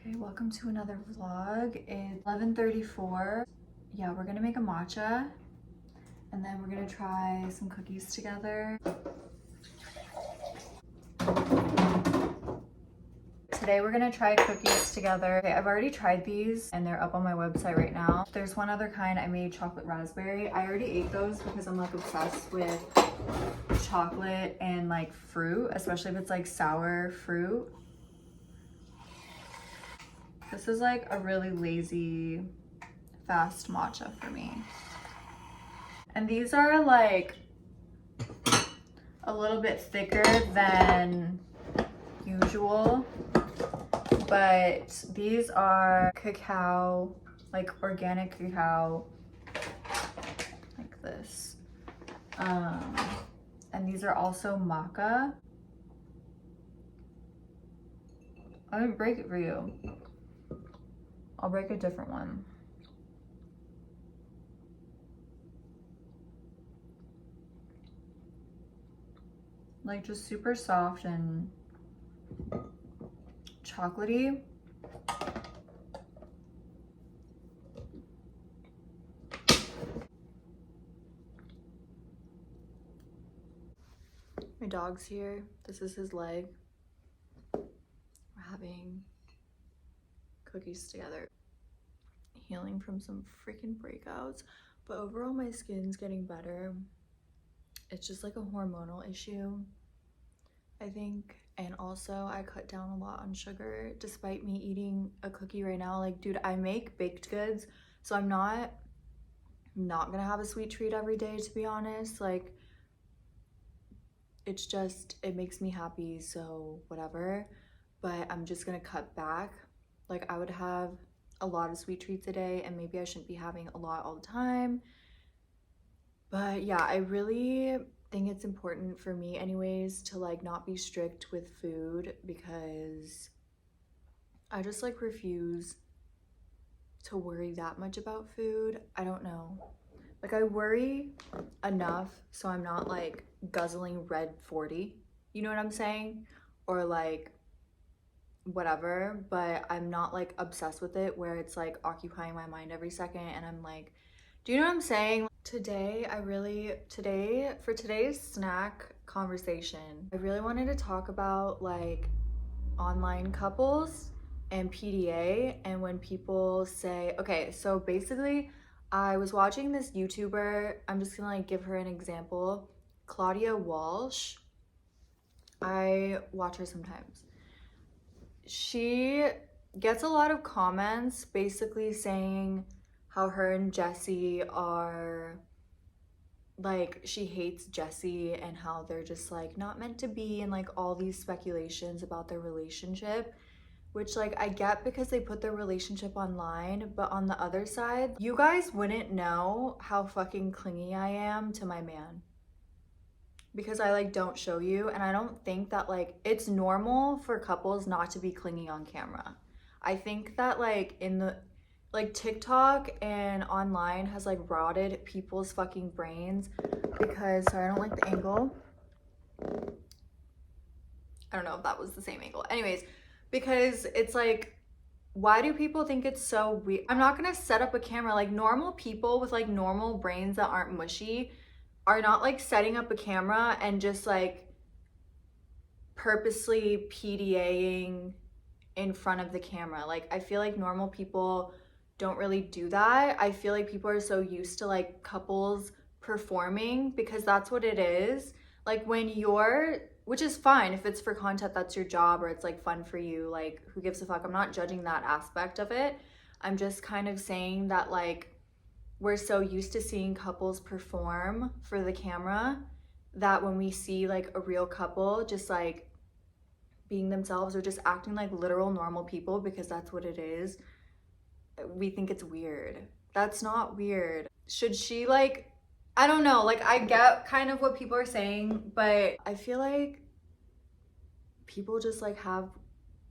Okay, welcome to another vlog. It's 11:34. Yeah, we're gonna make a matcha and then we're gonna try some cookies together. Today we're gonna try cookies together. Okay, I've already tried these and they're up on my website right now. There's one other kind I made, chocolate raspberry. I already ate those because I'm like obsessed with chocolate and like fruit, especially if it's like sour fruit. This is like a really lazy, fast matcha for me. And these are like a little bit thicker than usual, but these are cacao, like organic cacao, like this. And these are also maca. I didn't break it for you. I'll break a different one. Like just super soft and chocolatey. My dog's here. This is his leg. We're having cookies together. Healing from some freaking breakouts, but overall my skin's getting better. It's just like a hormonal issue, I think. And also I cut down a lot on sugar despite me eating a cookie right now. Like, dude, I make baked goods, so I'm not gonna have a sweet treat every day, to be honest. Like, it's just, it makes me happy, so whatever. But I'm just gonna cut back. Like, I would have a lot of sweet treats a day and maybe I shouldn't be having a lot all the time. But yeah, I really think it's important for me anyways to like not be strict with food, because I just like refuse to worry that much about food. I don't know. Like, I worry enough so I'm not like guzzling red 40. You know what I'm saying? Or like whatever, but I'm not like obsessed with it where it's like occupying my mind every second and I'm like, do you know what I'm saying? Today, for today's snack conversation, I really wanted to talk about like online couples and PDA. And when people say, okay, so basically I was watching this YouTuber, I'm just gonna like give her an example, Claudia Walsh. I watch her sometimes. She gets a lot of comments basically saying how her and Jesse are like, she hates Jesse and how they're just like not meant to be, and like all these speculations about their relationship, which like I get because they put their relationship online. But on the other side, you guys wouldn't know how fucking clingy I am to my man, because I like don't show you. And I don't think that like it's normal for couples not to be clingy on camera. I think that like in the like TikTok and online has like rotted people's fucking brains, because sorry, I don't like the angle. I don't know if that was the same angle. Anyways, because it's like, why do people think it's so weird? I'm not gonna set up a camera. Like, normal people with like normal brains that aren't mushy are not like setting up a camera and just like purposely PDAing in front of the camera. Like, I feel like normal people don't really do that. I feel like people are so used to like couples performing, because that's what it is. Like, when you're, which is fine if it's for content, that's your job, or it's like fun for you, like who gives a fuck? I'm not judging that aspect of it. I'm just kind of saying that like we're so used to seeing couples perform for the camera that when we see like a real couple just like being themselves or just acting like literal normal people, because that's what it is, we think it's weird. That's not weird. Should she like, I don't know, like I get kind of what people are saying, but I feel like people just like have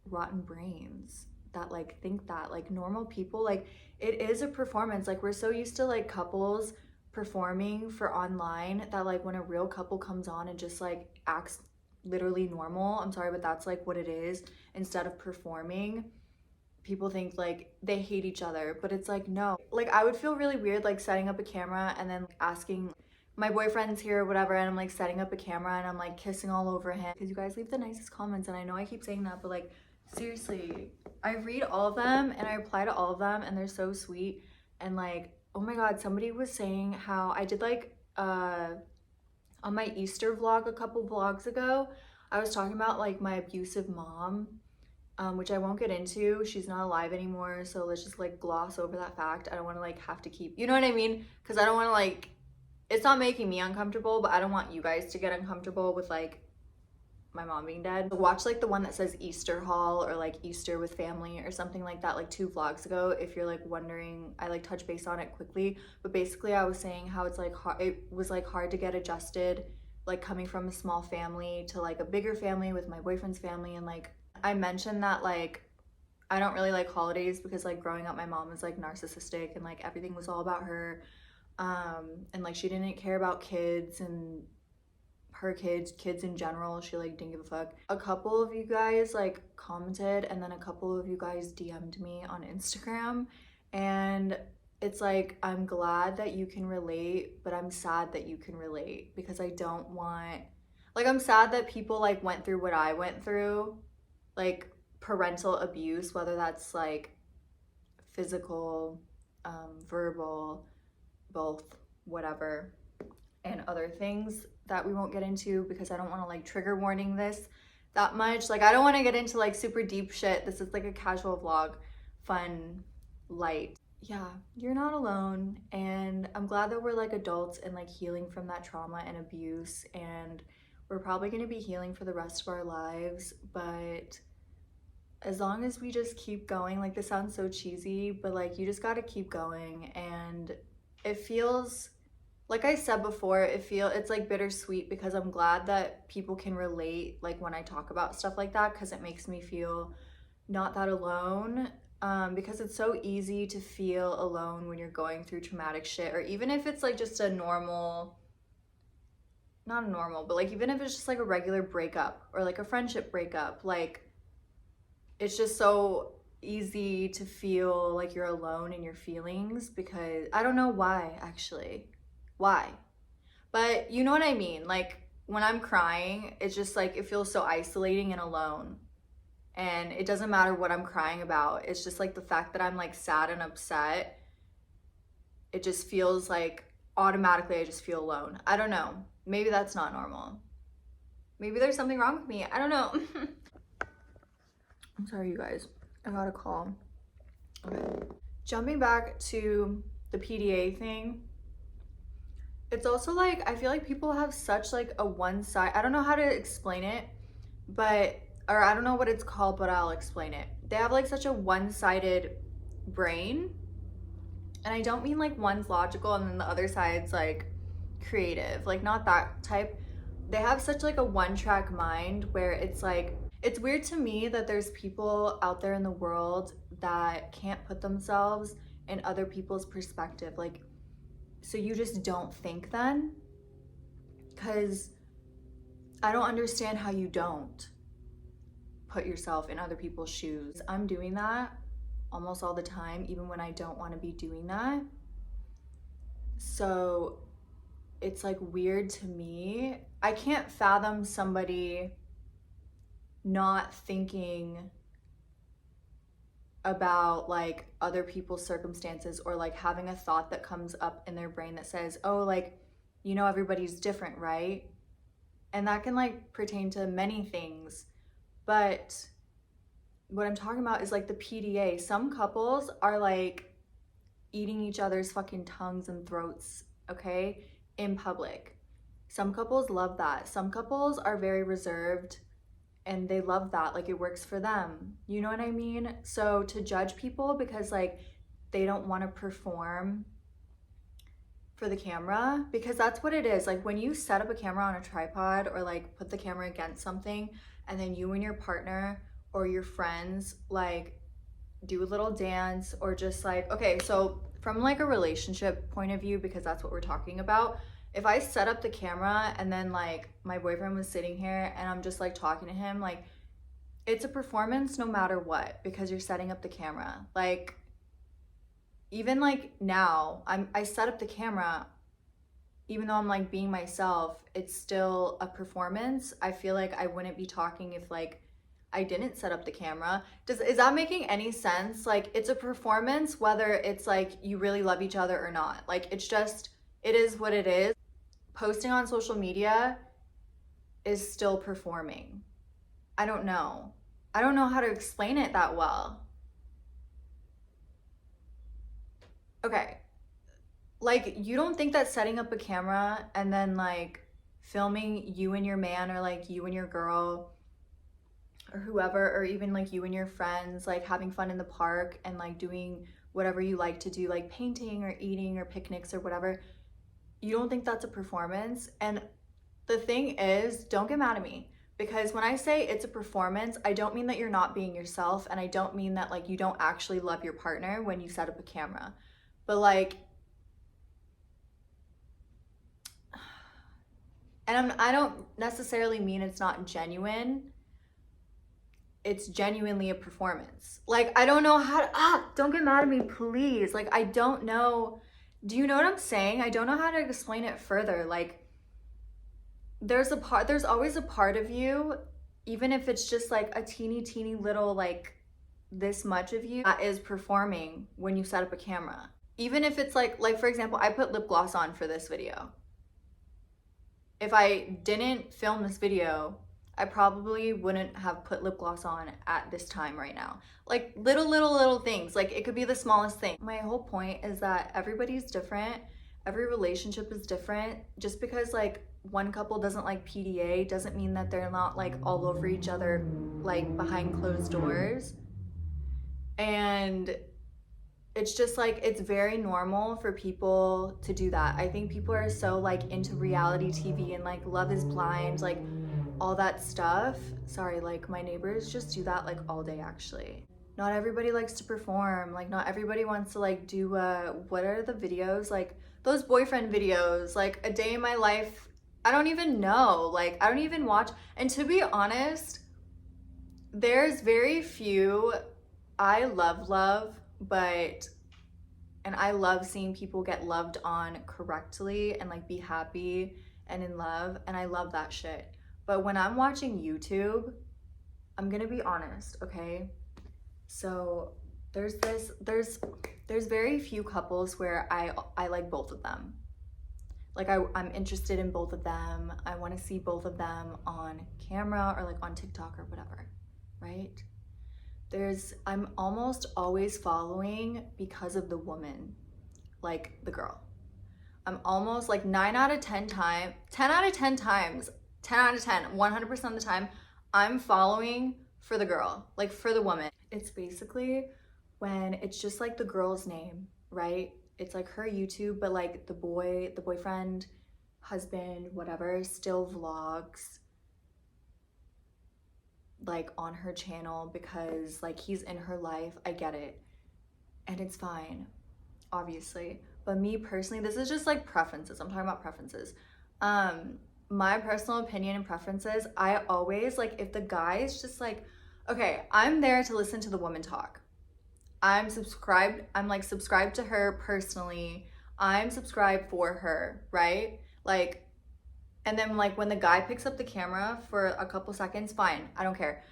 rotten brains that like think that like normal people, like it is a performance. Like, we're so used to like couples performing for online that like when a real couple comes on and just like acts literally normal, I'm sorry, but that's like what it is, instead of performing, people think like they hate each other, but it's like, no. Like I would feel really weird like setting up a camera and then like, asking my boyfriend's here or whatever, and I'm like setting up a camera and I'm like kissing all over him, because you guys leave the nicest comments, and I know I keep saying that, but like seriously, I read all of them and I reply to all of them and they're so sweet. And like, oh my god, somebody was saying how I did like on my Easter vlog a couple vlogs ago, I was talking about like my abusive mom, which I won't get into. She's not alive anymore, so let's just like gloss over that fact. I don't want to like have to keep, you know what I mean? Because I don't want to like, it's not making me uncomfortable, but I don't want you guys to get uncomfortable with like my mom being dead. Watch like the one that says Easter haul or like Easter with family or something like that, like 2 vlogs ago, if you're like wondering. I like touch base on it quickly, but basically I was saying how it's like hard, it was like hard to get adjusted, like coming from a small family to like a bigger family with my boyfriend's family. And like I mentioned that like I don't really like holidays because like growing up my mom was like narcissistic and like everything was all about her, and like she didn't care about kids and her kids in general. She like didn't give a fuck. A couple of you guys like commented, and then a couple of you guys DM'd me on Instagram, and it's like, I'm glad that you can relate, but I'm sad that you can relate, because I don't want, like, I'm sad that people like went through what I went through, like parental abuse, whether that's like physical, verbal, both, whatever, and other things that we won't get into because I don't want to like trigger warning this that much. Like I don't want to get into like super deep shit. This is like a casual vlog, fun, light. Yeah, you're not alone, and I'm glad that we're like adults and like healing from that trauma and abuse, and we're probably going to be healing for the rest of our lives. But as long as we just keep going, like this sounds so cheesy, but like you just got to keep going. And it feels, like I said before, it's like bittersweet, because I'm glad that people can relate like when I talk about stuff like that, because it makes me feel not that alone, because it's so easy to feel alone when you're going through traumatic shit, or even if it's like just a normal, not a normal, but like even if it's just like a regular breakup or like a friendship breakup, like it's just so easy to feel like you're alone in your feelings, because I don't know why actually. Why? But you know what I mean? Like when I'm crying, it's just like it feels so isolating and alone. And it doesn't matter what I'm crying about. It's just like the fact that I'm like sad and upset, it just feels like automatically I just feel alone. I don't know. Maybe that's not normal. Maybe there's something wrong with me. I don't know. I'm sorry, you guys. I got a call. Okay. Jumping back to the PDA thing. It's also like, I feel like people have such like a one side, I don't know how to explain it, but, or I don't know what it's called, but I'll explain it. They have like such a one-sided brain. And I don't mean like one's logical and then the other side's like creative, like not that type. They have such like a one-track mind where it's like, it's weird to me that there's people out there in the world that can't put themselves in other people's perspective. Like, so you just don't think then? Because I don't understand how you don't put yourself in other people's shoes. I'm doing that almost all the time, even when I don't want to be doing that. So it's like weird to me. I can't fathom somebody not thinking about like other people's circumstances, or like having a thought that comes up in their brain that says, oh, like, you know, everybody's different, right? And that can like pertain to many things. But what I'm talking about is like the PDA. Some couples are like eating each other's fucking tongues and throats, okay, in public. Some couples love that. Some couples are very reserved and they love that, like it works for them. You know what I mean? So to judge people because like they don't want to perform for the camera, because that's what it is. Like when you set up a camera on a tripod or like put the camera against something, and then you and your partner or your friends like do a little dance, or just like, okay, so from like a relationship point of view, because that's what we're talking about, if I set up the camera and then like my boyfriend was sitting here and I'm just like talking to him, like it's a performance no matter what, because you're setting up the camera. Like, even like now, I set up the camera, even though I'm like being myself, it's still a performance. I feel like I wouldn't be talking if like I didn't set up the camera. Is that making any sense? Like, it's a performance whether it's like you really love each other or not. Like, it's just, it is what it is. Posting on social media is still performing. I don't know. I don't know how to explain it that well. Okay, like, you don't think that setting up a camera and then like filming you and your man, or like you and your girl, or whoever, or even like you and your friends, like having fun in the park and like doing whatever you like to do, like painting or eating or picnics or whatever, you don't think that's a performance? And the thing is, don't get mad at me, because when I say it's a performance, I don't mean that you're not being yourself, and I don't mean that like you don't actually love your partner when you set up a camera. But like, and I don't necessarily mean it's not genuine. It's genuinely a performance. Like, I don't know how to, don't get mad at me, please. Like, I don't know. Do you know what I'm saying? I don't know how to explain it further. Like, there's always a part of you, even if it's just like a teeny little, like this much of you, that is performing when you set up a camera. Even if it's like for example, I put lip gloss on for this video. If I didn't film this video, I probably wouldn't have put lip gloss on at this time right now. Like, little things. Like, it could be the smallest thing. My whole point is that everybody's different. Every relationship is different. Just because like one couple doesn't like PDA doesn't mean that they're not like all over each other, like behind closed doors. And it's just like, it's very normal for people to do that. I think people are so like into reality TV and like Love is Blind, like all that stuff. Sorry, like my neighbors just do that like all day actually. Not everybody likes to perform. Like, not everybody wants to like do what are the videos, like those boyfriend videos, like a day in my life. I don't even know. Like, I don't even watch. And to be honest, there's very few. I love, but, and I love seeing people get loved on correctly and like be happy and in love, and I love that shit. But when I'm watching YouTube, I'm gonna be honest, okay? So there's very few couples where I like both of them. Like, I'm interested in both of them. I want to see both of them on camera or like on TikTok or whatever, right? I'm almost always following because of the woman, like the girl. I'm almost like 10 out of 10 times, 100% of the time, I'm following for the girl, like for the woman. It's basically when it's just like the girl's name, right? It's like her YouTube, but like the boyfriend, husband, whatever, still vlogs like on her channel because like he's in her life. I get it. And it's fine, obviously. But me personally, this is just like preferences. I'm talking about preferences. My personal opinion and preferences, I always like, if the guy is just like, okay, I'm there to listen to the woman talk. I'm like subscribed to her personally. I'm subscribed for her, right? Like, and then like when the guy picks up the camera for a couple seconds, fine, I don't care.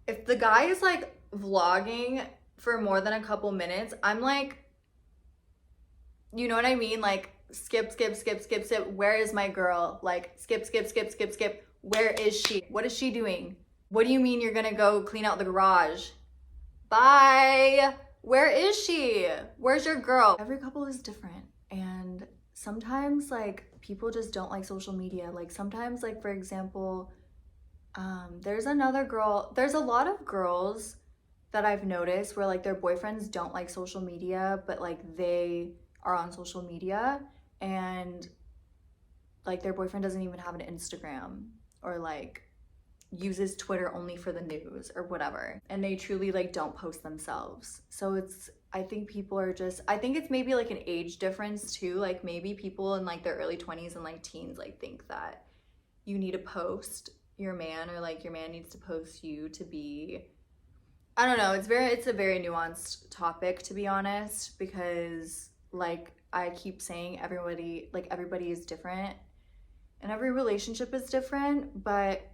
If the guy is like vlogging for more than a couple minutes, I'm like, you know what I mean? Like, skip. Where is my girl? Like, skip. Where is she? What is she doing? What do you mean you're gonna go clean out the garage? Bye. Where is she? Where's your girl? Every couple is different. And sometimes like people just don't like social media. Like, sometimes, like for example, there's another girl, there's a lot of girls that I've noticed where like their boyfriends don't like social media, but like they are on social media, and like their boyfriend doesn't even have an Instagram, or like uses Twitter only for the news or whatever, and they truly like don't post themselves. So I think people are just, I think it's maybe like an age difference too. Like, maybe people in like their early 20s and like teens like think that you need to post your man, or like your man needs to post you to be, I don't know, it's a very nuanced topic, to be honest, because like I keep saying, everybody is different and every relationship is different. But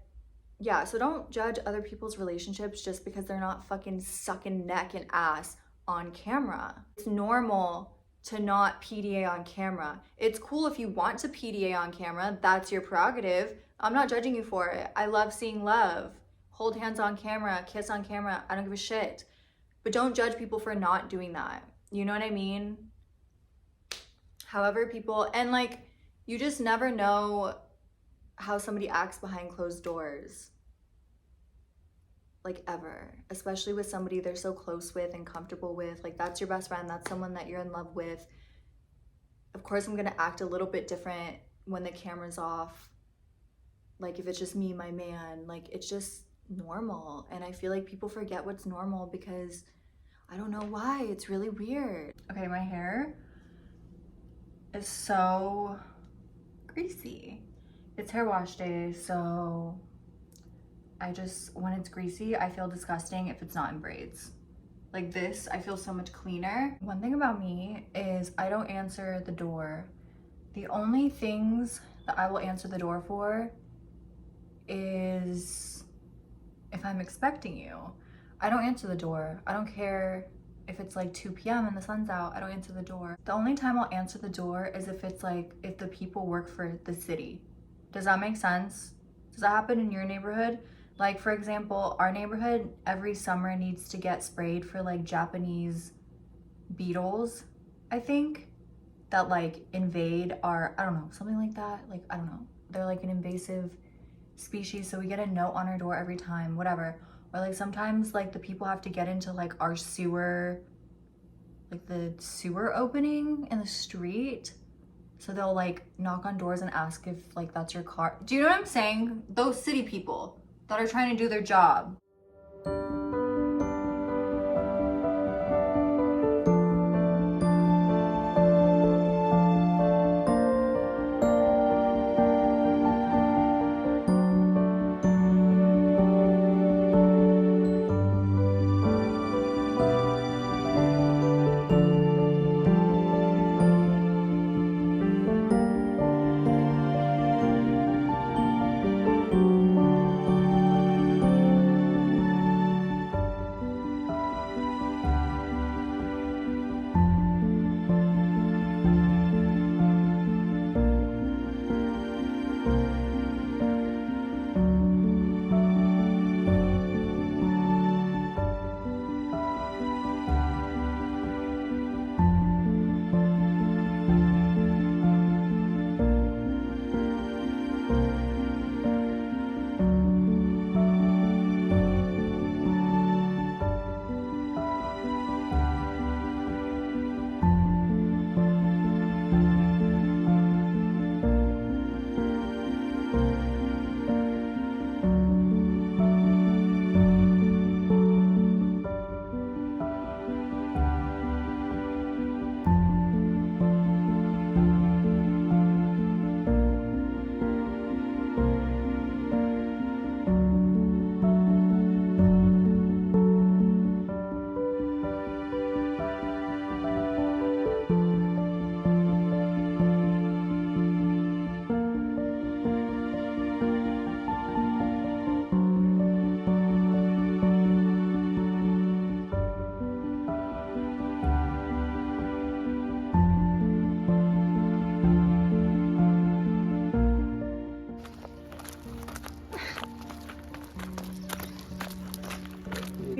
yeah, so don't judge other people's relationships just because they're not fucking sucking neck and ass on camera. It's normal to not PDA on camera. It's cool if you want to PDA on camera, that's your prerogative. I'm not judging you for it. I love seeing love. Hold hands on camera, kiss on camera, I don't give a shit. But don't judge people for not doing that. You know what I mean? However, people, and like, you just never know how somebody acts behind closed doors. Like, ever. Especially with somebody they're so close with and comfortable with. Like, that's your best friend, that's someone that you're in love with. Of course, I'm gonna act a little bit different when the camera's off. Like, if it's just me, my man, like, it's just normal. And I feel like people forget what's normal because I don't know why. It's really weird. Okay, my hair is so greasy. It's hair wash day, so when it's greasy, I feel disgusting if it's not in braids. Like this, I feel so much cleaner. One thing about me is I don't answer the door. The only things that I will answer the door for is if I'm expecting you. I don't answer the door. I don't care if it's like 2 p.m. and the sun's out, I don't answer the door. The only time I'll answer the door is if it's like, if the people work for the city. Does that make sense? Does that happen in your neighborhood? Like, for example, our neighborhood every summer needs to get sprayed for like Japanese beetles, I think, that like invade our, I don't know, something like that. Like, I don't know. They're like an invasive species, so we get a note on our door every time, whatever. Or like sometimes like the people have to get into like our sewer, like the sewer opening in the street. So they'll like knock on doors and ask if like that's your car. Do you know what I'm saying? Those city people that are trying to do their job.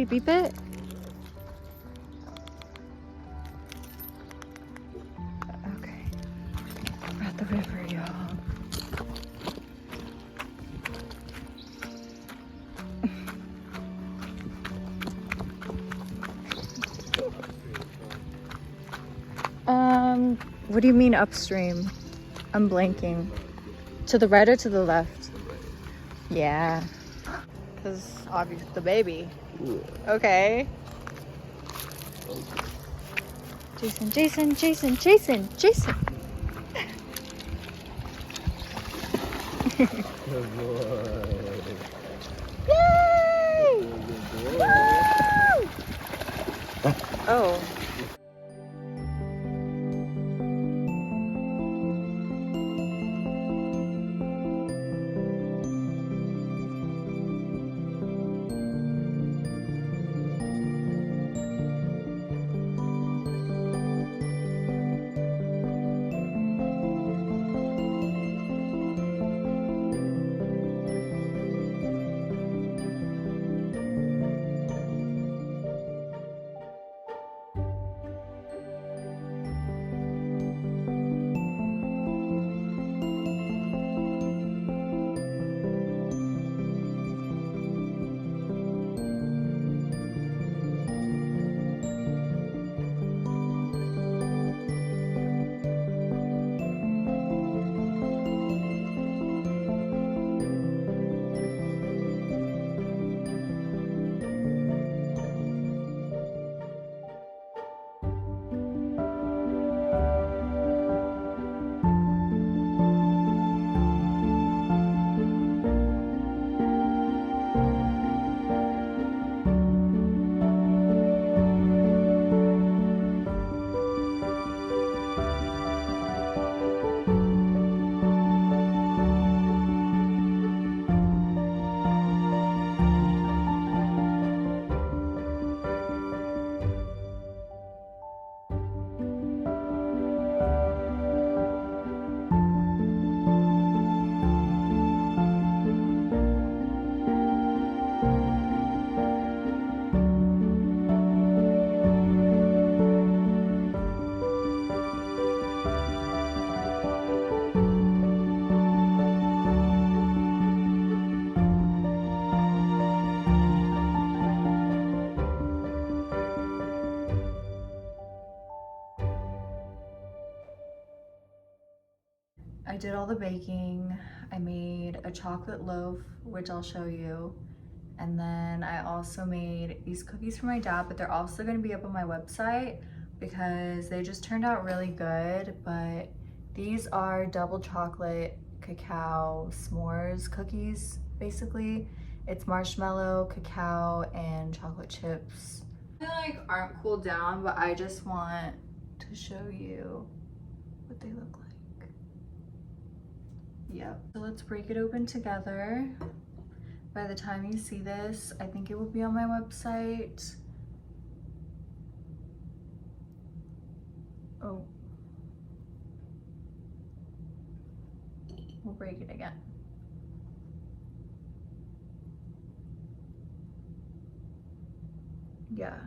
Beep it. Okay, we're at the river, y'all. What do you mean upstream? I'm blanking. To the right or to the left? Yeah, because obviously the baby. Okay. Jason. Good boy. Oh. I did all the baking. I made a chocolate loaf, which I'll show you. And then I also made these cookies for my dad, but they're also gonna be up on my website because they just turned out really good. But these are double chocolate cacao s'mores cookies, basically. It's marshmallow, cacao, and chocolate chips. They like aren't cooled down, but I just want to show you what they look like. Yep, so let's break it open together. By the time you see this, I think it will be on my website. Oh. We'll break it again. Yeah.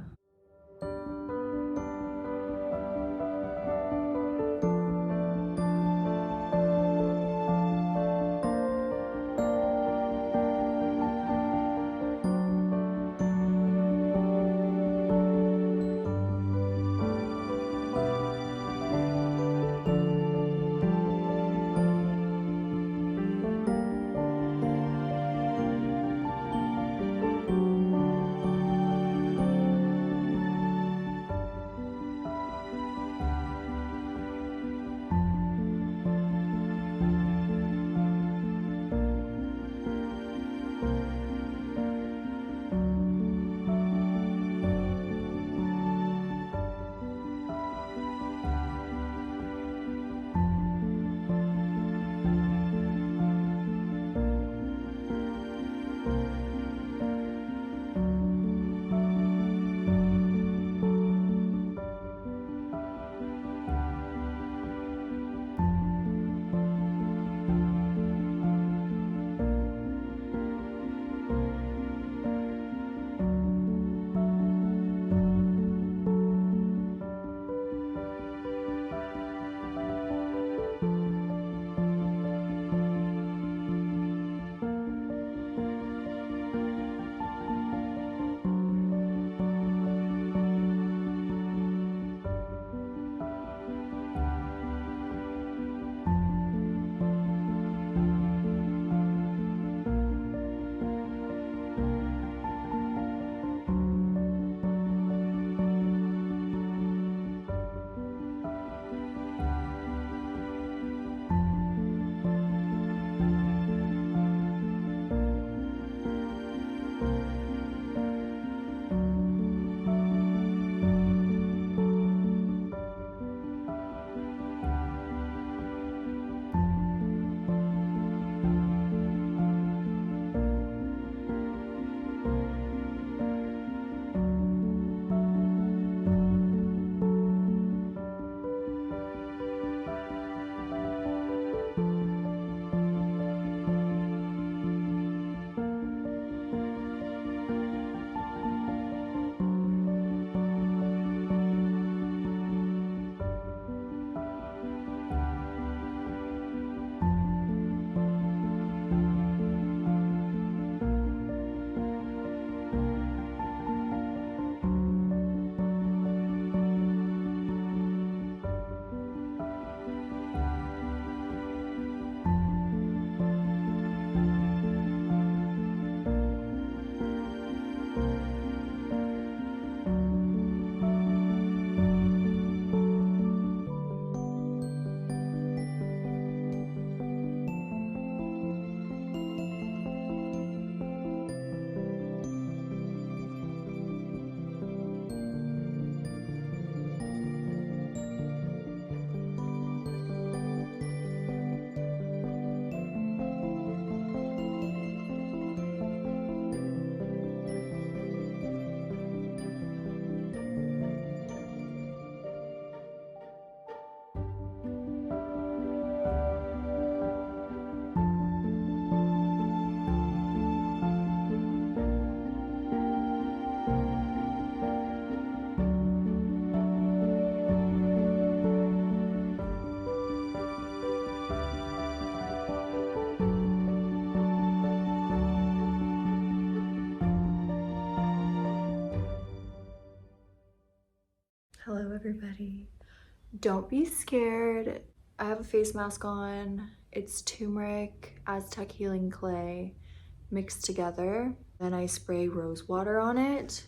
Hello everybody. Don't be scared. I have a face mask on. It's turmeric, Aztec healing clay mixed together. Then I spray rose water on it.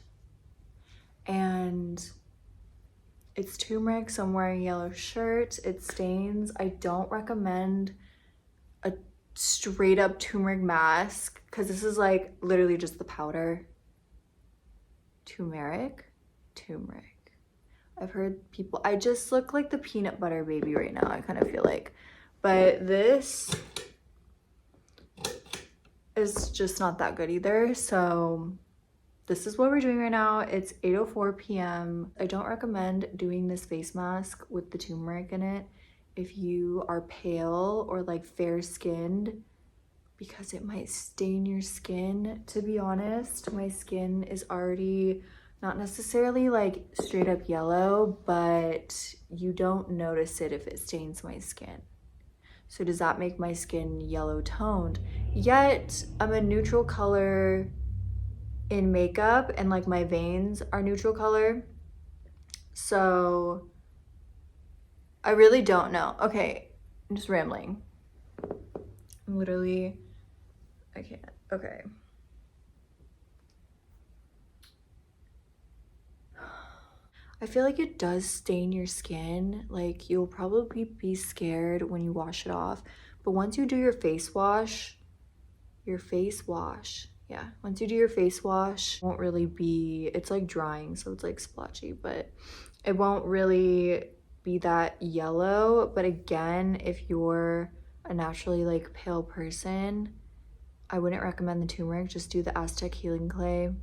And it's turmeric, so I'm wearing a yellow shirt. It stains. I don't recommend a straight up turmeric mask because this is like literally just the powder. Turmeric. I've heard people, I just look like the peanut butter baby right now, I kind of feel like. But this is just not that good either. So this is what we're doing right now. It's 8:04 p.m. I don't recommend doing this face mask with the turmeric in it if you are pale or like fair skinned, because it might stain your skin. To be honest, my skin is already not necessarily like straight up yellow, but you don't notice it if it stains my skin. So does that make my skin yellow toned? Yet I'm a neutral color in makeup and like my veins are neutral color. So I really don't know. Okay, I'm just rambling. I'm literally, I can't, okay. I feel like it does stain your skin. Like you'll probably be scared when you wash it off. But once you do your face wash, once you do your face wash, it won't really be, it's like drying, so it's like splotchy, but it won't really be that yellow. But again, if you're a naturally like pale person, I wouldn't recommend the turmeric. Just do the Aztec healing clay.